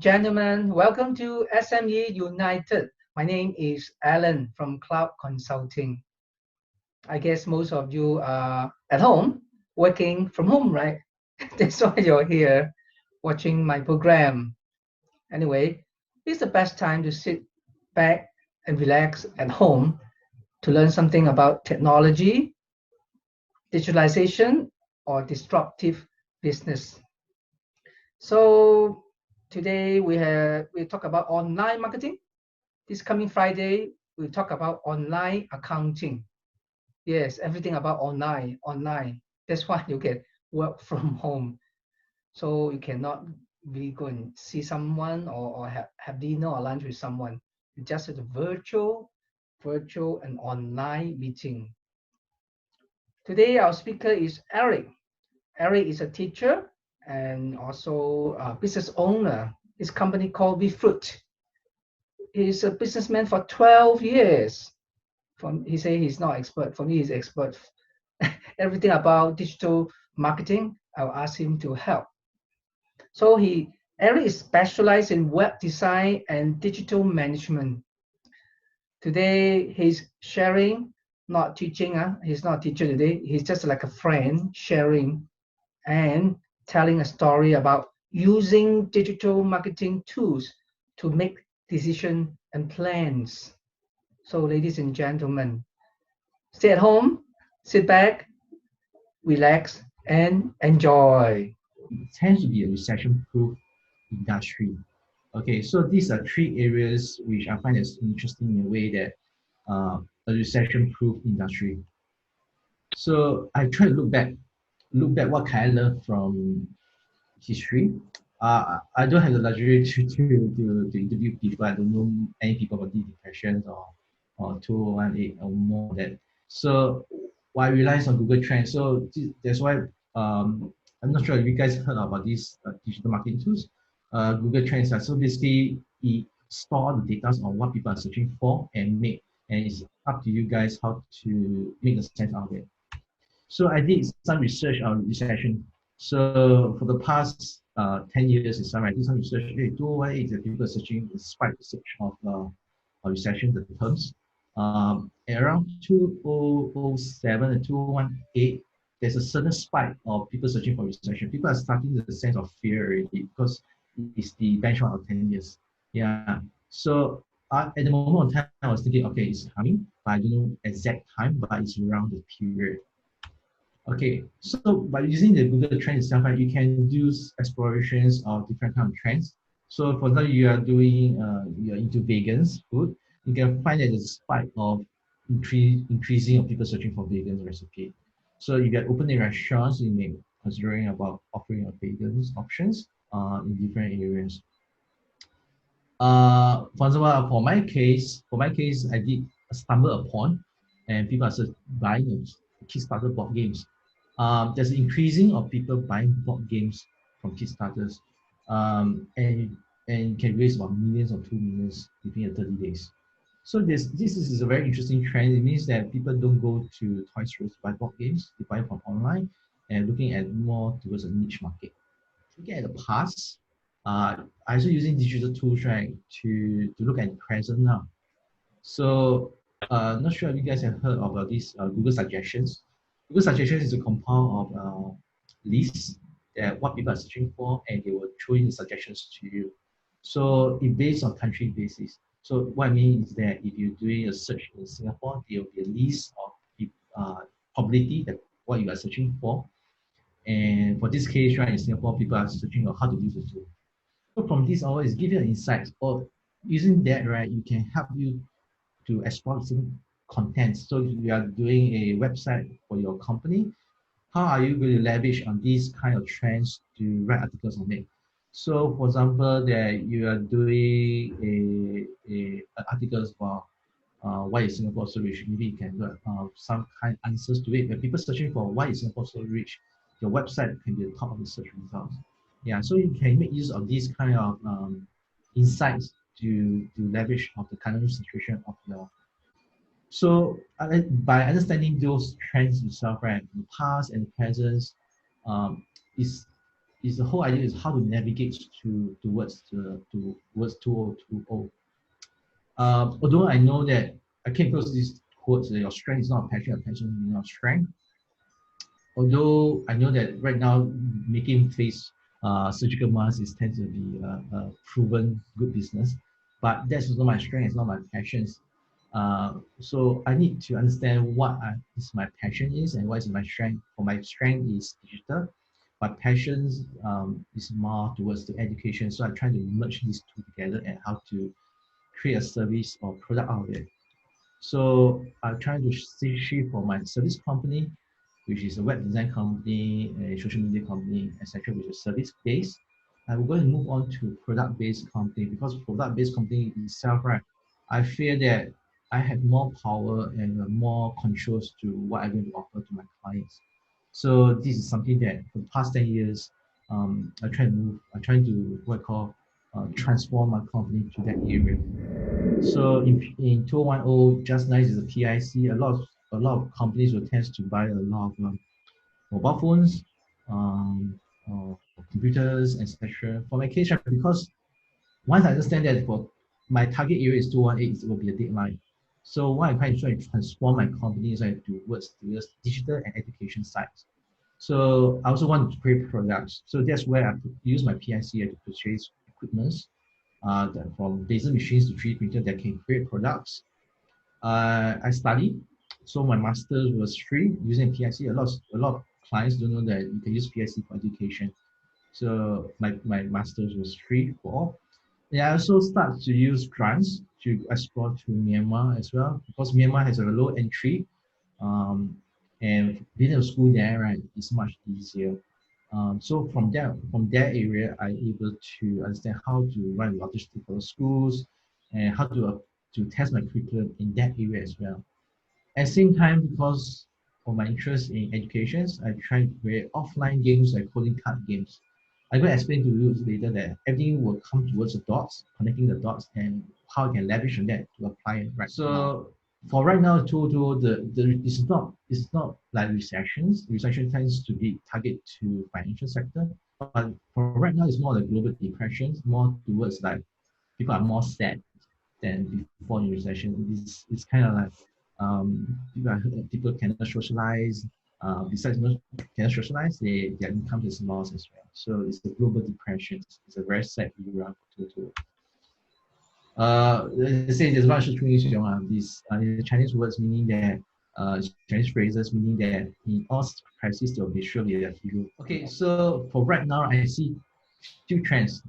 gentlemen, welcome to SME United. My name is Alan from Cloud Consulting. I guess most of you are at home, working from home, right? That's why you're here watching my program. Anyway, it's the best time to sit back and relax at home to learn something about technology, digitalization, or disruptive business. So today we talk about online marketing. This coming Friday, we talk about online accounting. Yes, everything about online. That's why you can work from home. So you cannot really go and see someone or have dinner or lunch with someone. You just have a virtual and online meeting. Today, our speaker is Eric. Eric is a teacher and also a business owner. His company called VFruit. He's a businessman for 12 years. He say he's not expert. For me, he's expert. Everything about digital marketing, I'll ask him to help. So Eric is specialized in web design and digital management. Today, he's sharing, not teaching. He's not a teacher today. He's just like a friend sharing and telling a story about using digital marketing tools to make decisions and plans. So, ladies and gentlemen, stay at home, sit back, relax, and enjoy. Tends to be a recession-proof industry. Okay, so these are three areas which I find is interesting in a way that a recession-proof industry. So I try to look back what can I learn from history. I don't have the luxury to interview people. I don't know any people about deep depressions or 2018 or more of that. So I relies on Google Trends. So that's why I'm not sure if you guys heard about these digital marketing tools. Google Trends. So basically, it store the data on what people are searching for and it's up to you guys how to make the sense out of it. So I did some research on recession. So for the past 10 years in summer, I did some research. Hey, 2018 that people are searching the spike search of recession, the terms. Around 2007 and 2018, there's a sudden spike of people searching for recession. People are starting the sense of fear already because it's the benchmark of 10 years. Yeah. So at the moment of time, I was thinking, okay, it's coming, but I don't know exact time, but it's around the period. Okay, so by using the Google Trends itself, right, you can do explorations of different kind of trends. So for example, you're into vegans food, you can find that there's a spike of increasing of people searching for vegan recipe. So if you're opening restaurants, you may considering about offering a vegan options in different areas. For example, for my case, I did stumble upon, and people are buying Kickstarter board games. There's an increasing of people buying board games from Kickstarters, and can raise about millions or 2 millions within 30 days. So this is a very interesting trend. It means that people don't go to toy stores to buy board games; they buy from online and looking at more towards a niche market. Looking at the past, I also using digital tools, right, to look at the present now. So not sure if you guys have heard about this Google Suggestions. Google Suggestions is a compound of lists that what people are searching for, and they will throw in the suggestions to you. So it based on country basis. So what I mean is that if you're doing a search in Singapore, there will be a list of probability that what you are searching for. And for this case, right, in Singapore, people are searching on how to use the tool. So from this always give you an insight, or using that, right, you can help you to explore some content. So if you are doing a website for your company, how are you going to leverage on these kind of trends to write articles on it? So for example, that you are doing a articles about why is Singapore so rich? Maybe you can do some kind of answers to it. When people searching for why is Singapore so rich, your website can be the top of the search results. Yeah, so you can make use of these kind of insights to leverage of the current situation of your. So by understanding those trends itself, right, the past and the present, is is the whole idea is how to navigate towards 2020. Although I know that I came across this quote, your strength is not a passion, your passion is not strength. Although I know that right now making face surgical masks is tends to be a proven good business, but that's not my strength, it's not my passions. So I need to understand what is my passion is and what is my strength. For my strength is digital, but passions is more towards the education. So I try to merge these two together and how to create a service or product out of it. So I'm trying to shift from my service company, which is a web design company, a social media company, etc., which is service based. I'm going to move on to product based company because product based company itself, right? I feel that I have more power and more controls to what I'm going to offer to my clients. So this is something that for the past 10 years, I try to what I call transform my company to that area. So in 2010, just nice is a PIC. A lot of companies will tend to buy a lot of mobile phones, computers, etc. For my case, right, because once I understand that for my target area is 218, it will be a deadline. So what I'm trying to transform my company is like towards digital and education sites. So I also want to create products. So that's where I use my PIC to purchase equipment from laser machines to 3D printer that can create products. I studied, so my master's was free using PIC. A lot of clients don't know that you can use PIC for education. So my master's was free for all. Yeah, I also start to use grants to explore to Myanmar as well because Myanmar has a low entry, um, and being a school there, right, is much easier. So from that area, I able to understand how to run logistics for schools and how to test my curriculum in that area as well. At the same time, because of my interest in education, I try to create offline games like coding card games. I'm going to explain to you later that everything will come towards the dots, connecting the dots, and how I can leverage on that to apply it right now. So for right now, the it's not like recessions. Recession tends to be target to financial sector, but for right now, it's more like global depressions, more towards like people are more sad than before the recession. It's kind of like people cannot socialize. Besides not cannot socialize, their income is lost as well. So it's a global depression. It's a very sad era to they say there's much this Chinese words meaning that Chinese phrases meaning that in all crises there will be surely a hero. Okay, so for right now I see two trends,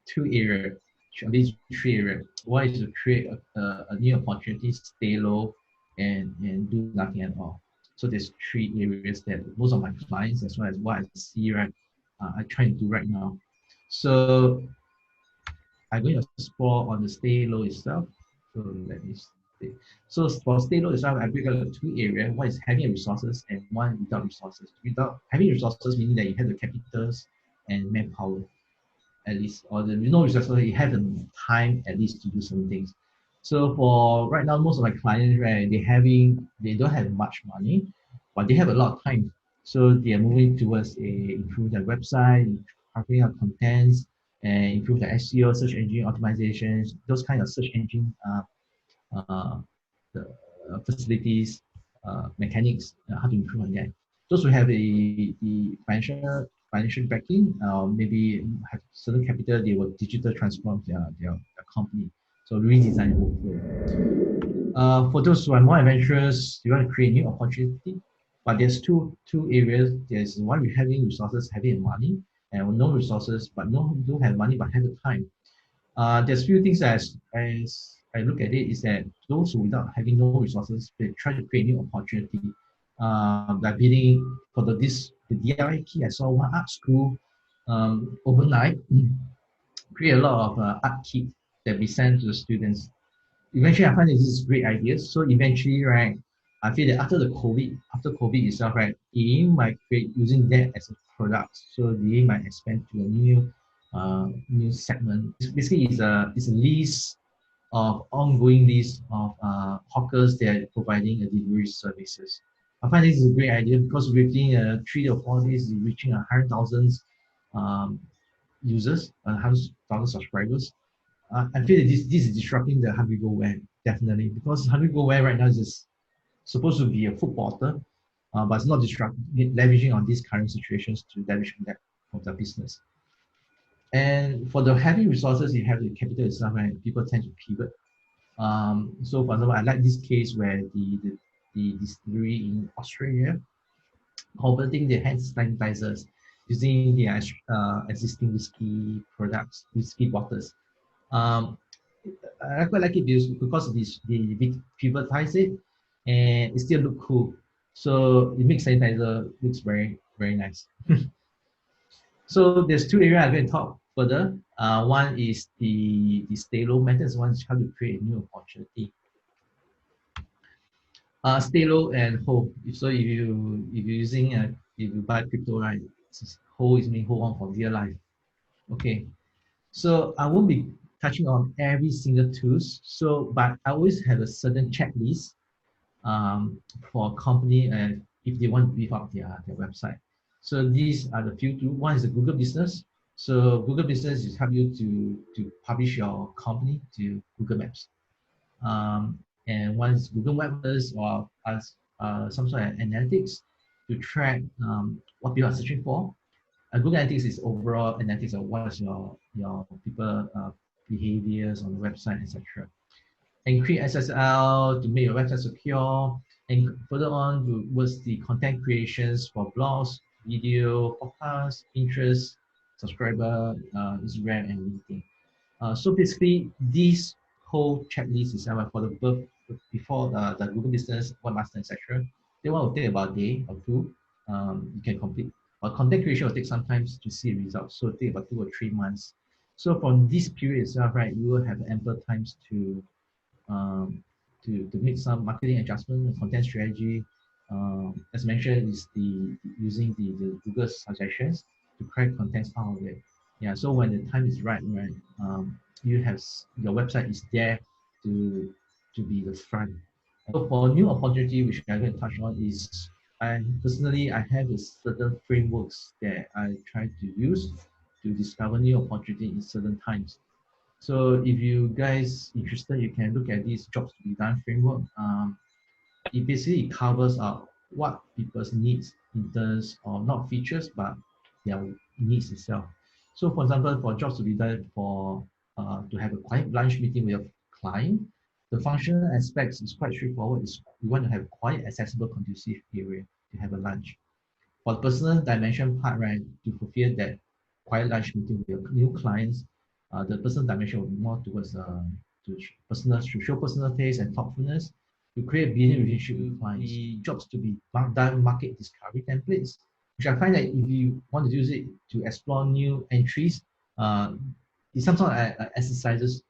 two areas, at least three areas. One is to create a new opportunity, stay low, and do nothing at all. So there's three areas that most of my clients, as well as what I see, right, I try to do right now. So I'm going to explore on the stay low itself. So let me see. So for stay low itself, I break out two areas. One is having resources and one without resources. Without having resources meaning that you have the capitals and manpower at least, or the no resources, you have the time at least to do some things. So for right now, most of my clients, right, they don't have much money, but they have a lot of time. So they are moving towards improve their website, improving our contents, and improve the SEO, search engine optimizations, those kind of search engine uh, the facilities, mechanics, how to improve on that. Those who have the financial backing, maybe have certain capital, they will digital transform their company. So redesign workflow. For those who are more adventurous, you want to create new opportunity, but there's two areas. There's one with having resources, having money, and no resources, but no don't have money but have the time. There's few things as I look at it is that those who without having no resources, they try to create new opportunity. Like building for the DIY key, I saw one art school overnight create a lot of art kit that we send to the students. Eventually, I find this is great ideas. So eventually, right, I feel that after COVID itself, right, they might create using that as a product. So they might expand to a new segment. Basically, it's a list of ongoing list of hawkers that are providing a delivery services. I find this is a great idea because within 3 or 4 days, reaching 100,000 users, 100,000 subscribers. I feel that this is disrupting the Hungry Go Where, definitely, because Hungry Go Where right now is just supposed to be a food portal, but it's not leveraging on these current situations to leverage on that of the business. And for the heavy resources, you have the capital itself, right? People tend to pivot. So for example, I like this case where the distillery in Australia converting their hand sanitizers using their existing whiskey products, whiskey bottles. Um, I quite like it because they privatize it and it still look cool. So it makes sanitizer looks very, very nice. So there's two areas I'm going to talk further. One is the stay low methods. One is how to create a new opportunity. Stay low and hold. So if you're using if you buy crypto, right, hold is mean hold on for dear life. Okay. So I won't be touching on every single tools. So but I always have a certain checklist for a company and if they want to beef up their website. So these are the few tools. One is the Google Business. So Google Business is help you to publish your company to Google Maps. And one is Google Webers or as some sort of analytics to track what people are searching for. Google Analytics is overall analytics of what's your people behaviors on the website, etc. And create SSL to make your website secure. And further on was the content creations for blogs, video, podcasts, interest, subscriber, Instagram, and LinkedIn. So basically, this whole checklist is for the before the Google Business, Webmaster, etc. They will take about a day or two. You can complete. But content creation will take some time to see results. So it take about 2 or 3 months. So from this period itself, right, you will have ample times um, to make some marketing adjustment, content strategy. As mentioned, is the using the Google suggestions to create content out of it. Yeah. So when the time is right, you have your website is there to be the front. So for new opportunity, which I'm going to touch on is I personally I have a certain frameworks that I try to use to discover new opportunity in certain times. So if you guys interested, you can look at this jobs to be done framework. It basically covers what people's needs in terms of not features but their needs itself. So for example, for jobs to be done for to have a quiet lunch meeting with a client, the functional aspects is quite straightforward. Is we want to have quiet, accessible, conducive area to have a lunch. For the personal dimension part, right, to fulfill that quiet lunch meeting with your new clients, the personal dimension will be more towards to show personal taste and thoughtfulness, to create business relationship with clients. The jobs to be done market discovery templates, which I find that if you want to use it to explore new entries, uh, it's some sort of exercises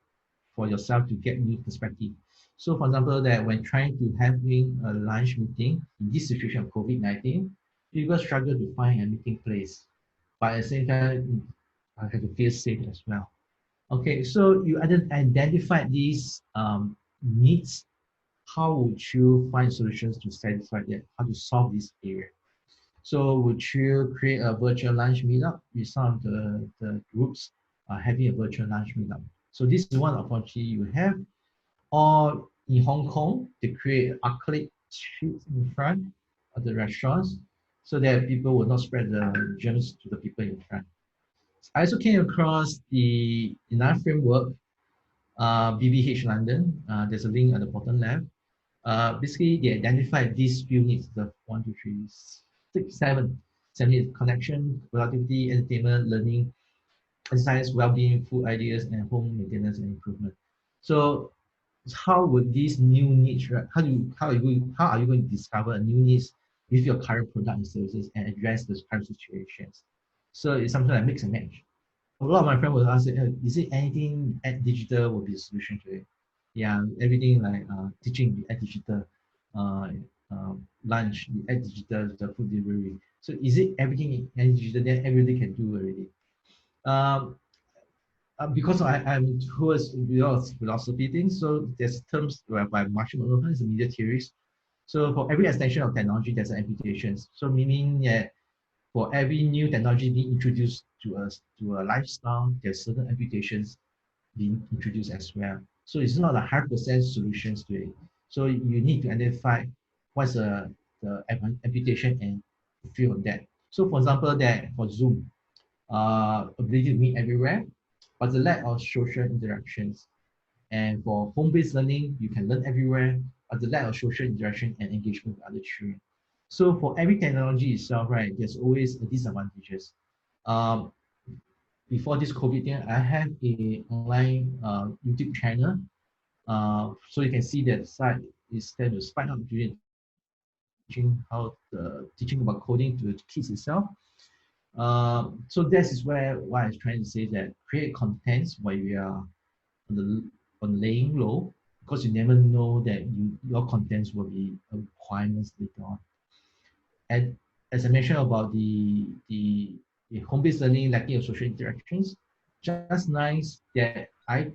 for yourself to get new perspective. So for example, that when trying to having a lunch meeting in this situation of COVID-19, people struggle to find a meeting place, but at the same time, I have to feel safe as well. Okay, so you identify these needs. How would you find solutions to satisfy that? How to solve this area? So would you create a virtual lunch meetup with some of the groups having a virtual lunch meetup? So this is one opportunity you have. Or in Hong Kong, they create acrylic sheets in front of the restaurants so that people will not spread the germs to the people in front. I also came across the another framework, BBH London. There's a link at the bottom left. Basically, they identified these few needs: the 1, 2, 3, 6, 7, 7 needs: connection, productivity, entertainment, learning, exercise, well-being, food ideas, and home maintenance and improvement. So how would these new needs, right? How are you going to discover a new needs with your current product and services and address those current situations? So it's something like mix and match. A lot of my friends will ask, is it anything at digital will be a solution to it? Yeah, everything like teaching at digital, uh, lunch at digital, the food delivery. So is it everything at digital that everybody can do already? Um, because I'm towards philosophy things, so there's terms by Marshall McLuhan is a media theorist. So for every extension of technology, there's an implications. So meaning that for every new technology being introduced to a lifestyle, there's certain amputations being introduced as well. So it's not a 100% solutions to it. So you need to identify what's the amputation and fulfill on that. So for example, that for Zoom, ability to meet everywhere, but the lack of social interactions. And for home-based learning, you can learn everywhere, but the lack of social interaction and engagement with other children. So for every technology itself, right, there's always a disadvantages. Um, Before this COVID thing, I have a online YouTube channel. So you can see that site is there to spike up during teaching about coding to the kids itself. So this is where what I was trying to say that create contents while we are on the on laying low, because you never know that your contents will be a requirements later on. And as I mentioned about the home-based learning lacking of social interactions, just nice that I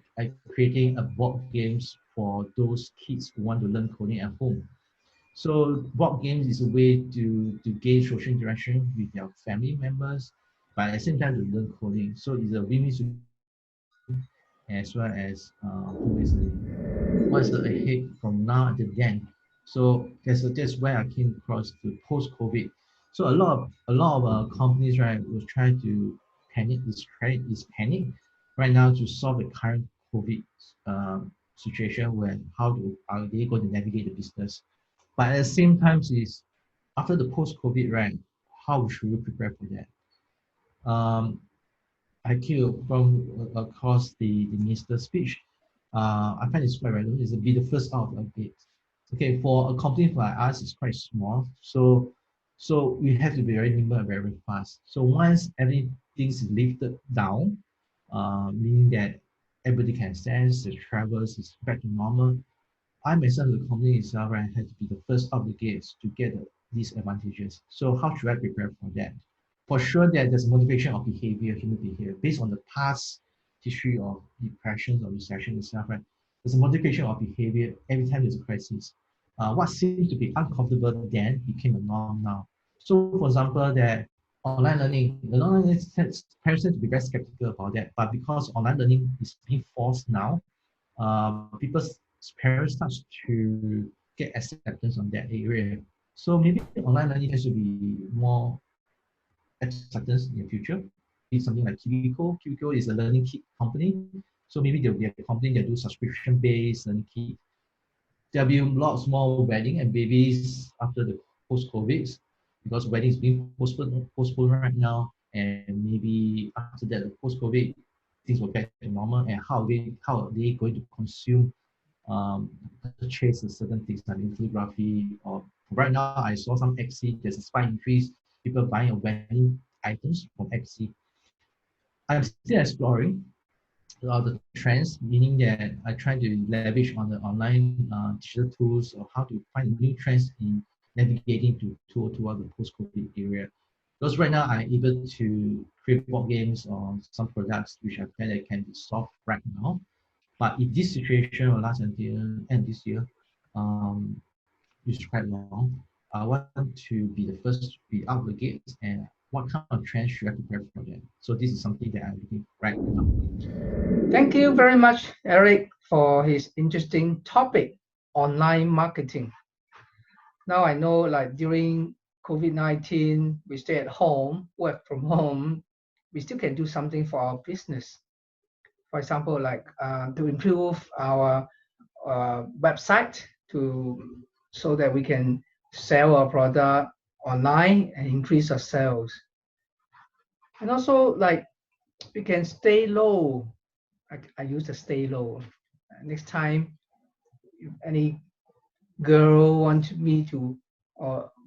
creating a board games for those kids who want to learn coding at home. So board games is a way to gain social interaction with their family members, but at the same time to learn coding. So it's a win-win solution as well as home-based learning. What's the ahead from now until then? So that's where I came across the post-COVID. So a lot of companies right was trying to panic right now to solve the current COVID situation when are they going to navigate the business. But at the same time is after the post-COVID right, how should we prepare for that? I came from across the minister's speech. I find it's quite relevant. It's be the first out of the gate. Okay, for a company like us, it's quite small. So we have to be very nimble and very fast. So once everything is lifted down, meaning that everybody can sense the travels is back to normal, I myself, the company itself, right, had to be the first out the gates to get these advantages. So how should I prepare for that? For sure that there's motivation of behavior, human behavior, based on the past history of depression or recession itself, right? There's a modification of behavior every time there's a crisis. What seems to be uncomfortable then became a norm now. So for example, that the online learning parents tend to be very skeptical about that, but because online learning is being forced now, people's parents start to get acceptance on that area. So maybe online learning has to be more acceptance in the future. Maybe something like Kiwico. Kiwico is a learning kit company. So maybe there'll be a company that do subscription-based learning kit. There'll be lots more wedding and babies after the post-COVID because wedding is being postponed right now. And maybe after that, the post-COVID, things will get to normal. And how are they going to consume purchase certain things like lithography or right now I saw some XC, there's a spike increase, people buying a wedding items from XC. I'm still exploring the trends, meaning that I try to leverage on the online digital tools of how to find new trends in navigating toward the post-COVID area. Because right now I'm able to create board games on some products which I feel that can be solved right now. But if this situation will last until end this year, which is quite long, I want to be the first to be out the gates and what kind of trends should I prepare for them. So this is something that I'm looking right now. Thank you very much, Eric, for his interesting topic, online marketing. Now I know like during COVID-19, we stay at home, work from home, we still can do something for our business. For example, like to improve our website so that we can sell our product online and increase our sales. And also like we can stay low. I use the stay low. Next time, if any girl wants me to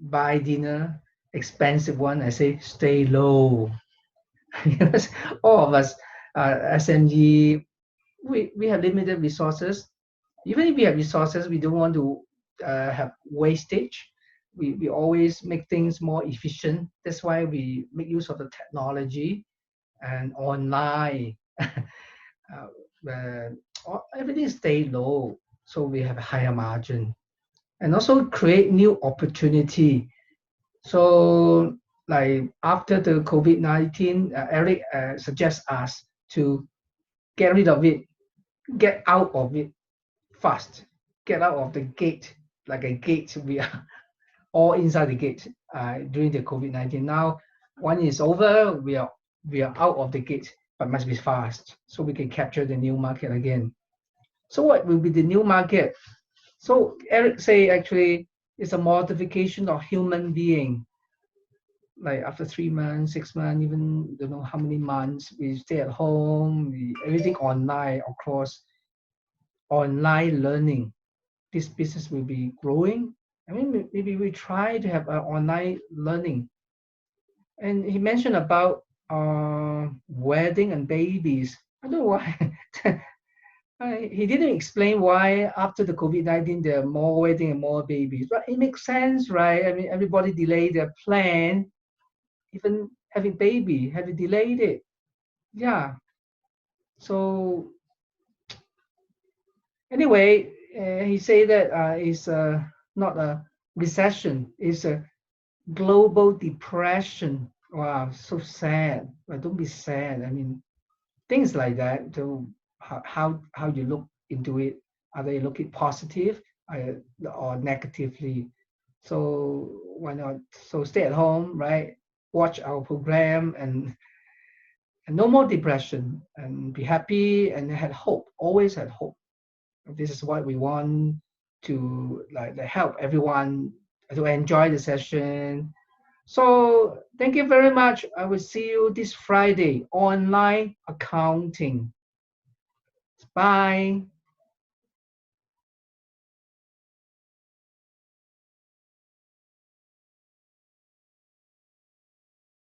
buy dinner, expensive one, I say stay low. Because all of us, SMG, we have limited resources. Even if we have resources, we don't want to have wastage. We always make things more efficient. That's why we make use of the technology and online. Where everything stay low, so we have a higher margin, and also create new opportunity. So like after the COVID-19, Eric suggests us to get rid of it, get out of it fast, get out of the gate, like a gate. We are all inside the gate during the COVID-19. Now, one is over, we are out of the gate, but must be fast so we can capture the new market again. So what will be the new market? So Eric say actually it's a modification of human being. Like after 3 months, 6 months, even don't know how many months, we stay at home, everything online, of course, online learning. This business will be growing. I mean, maybe we try to have online learning. And he mentioned about wedding and babies. I don't know why. He didn't explain why after the COVID-19 there are more wedding and more babies. But it makes sense, right? I mean, everybody delayed their plan, even having baby, having delayed it. Yeah. So anyway, he said that it's not a recession, it's a global depression. Wow, so sad. But don't be sad. I mean, things like that. So how you look into it? Are they looking positive or negatively? So why not? So stay at home, right? Watch our program and no more depression and be happy and had hope. Always had hope. This is what we want to like help everyone to enjoy the session. So thank you very much. I will see you this Friday, online accounting. Bye.